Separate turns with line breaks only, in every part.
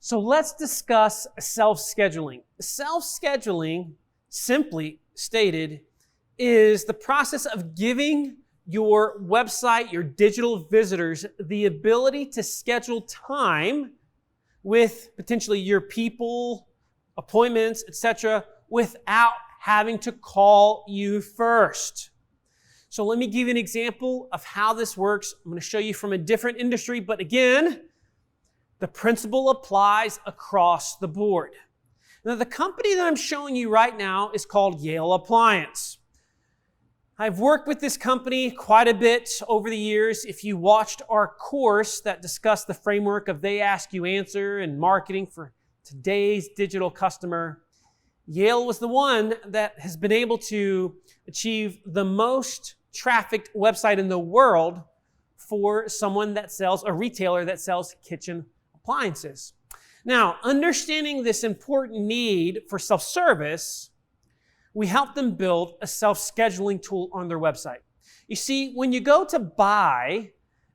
So let's discuss self-scheduling. Self-scheduling, simply stated, is the process of giving your website, your digital visitors, the ability to schedule time with potentially your people, appointments, etc., without having to call you first. So let me give you an example of how this works. I'm going to show you from a different industry, but again, the principle applies across the board. Now, the company that I'm showing you right now is called Yale Appliance. I've worked with this company quite a bit over the years. If you watched our course that discussed the framework of They Ask You Answer and marketing for today's digital customer, Yale was the one that has been able to achieve the most trafficked website in the world for someone that sells, a retailer that sells kitchen appliances. Now, understanding this important need for self-service, we help them build a self-scheduling tool on their website. You see, when you go to buy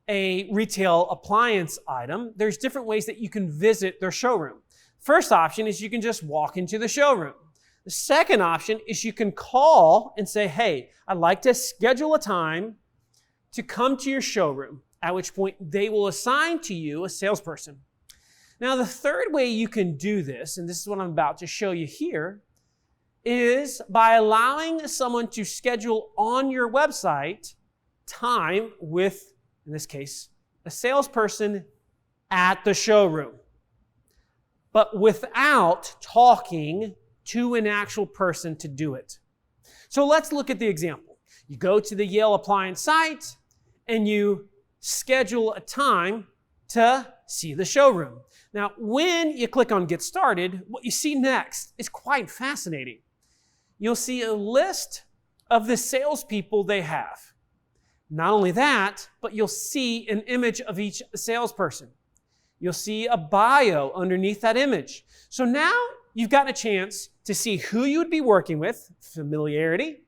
a retail appliance item, there's different ways that you can visit their showroom. First option is you can just walk into the showroom. The second option is you can call and say, hey, I'd like to schedule a time to come to your showroom, at which point they will assign to you a salesperson. Now, the third way you can do this, and this is what I'm about to show you here, is by allowing someone to schedule on your website time with, in this case, a salesperson at the showroom, but without talking to an actual person to do it. So let's look at the example. You go to the Yale Appliance site and you schedule a time to see the showroom. Now, when you click on Get Started, what you see next is quite fascinating. You'll see a list of the salespeople they have. Not only that, but you'll see an image of each salesperson. You'll see a bio underneath that image. So now you've gotten a chance to see who you would be working with, familiarity.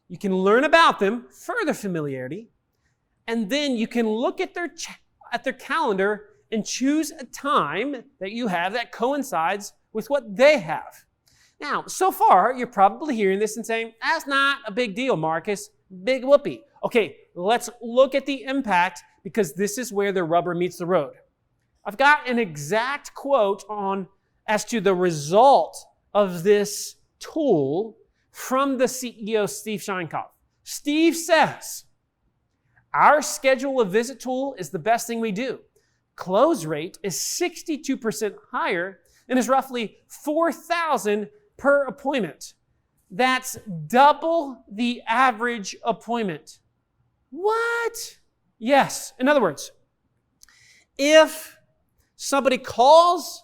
You can learn about them, further familiarity. And then you can look at their calendar and choose a time that you have that coincides with what they have. Now, so far, you're probably hearing this and saying, that's not a big deal, Marcus. Big whoopee. Okay, let's look at the impact because this is where the rubber meets the road. I've got an exact quote as to the result of this tool from the CEO, Steve Sheinkopf. Steve says, our schedule a visit tool is the best thing we do. Close rate is 62% higher and is roughly 4,000 per appointment. That's double the average appointment. What? Yes. In other words, if somebody calls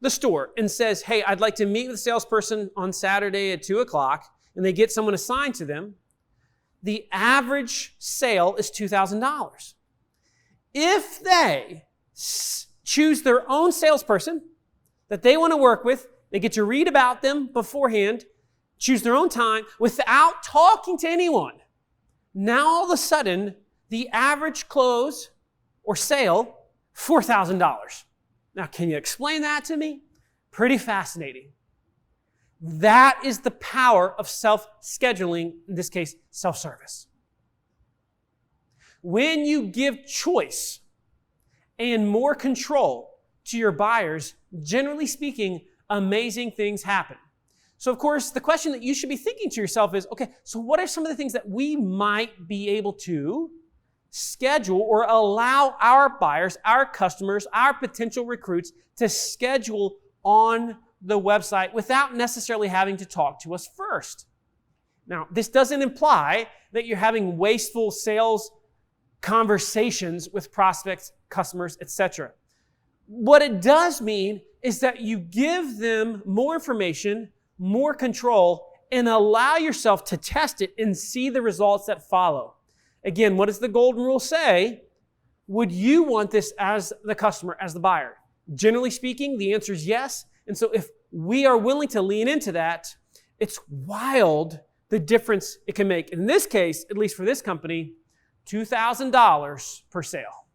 the store and says, hey, I'd like to meet with a salesperson on Saturday at 2 o'clock, and they get someone assigned to them, the average sale is $2,000. If they choose their own salesperson that they want to work with, they get to read about them beforehand, choose their own time without talking to anyone. Now all of a sudden, the average close or sale, $4,000. Now, can you explain that to me? Pretty fascinating. That is the power of self-scheduling, in this case, self-service. When you give choice and more control to your buyers, generally speaking, amazing things happen. So, of course, the question that you should be thinking to yourself is, okay, so what are some of the things that we might be able to schedule or allow our buyers, our customers, our potential recruits to schedule on the website without necessarily having to talk to us first? Now, this doesn't imply that you're having wasteful sales conversations with prospects, customers, etc. What it does mean is that you give them more information, more control, and allow yourself to test it and see the results that follow. Again, what does the golden rule say? Would you want this as the customer, as the buyer? Generally speaking, the answer is yes. And so if we are willing to lean into that, it's wild the difference it can make. In this case, at least for this company, $2,000 per sale.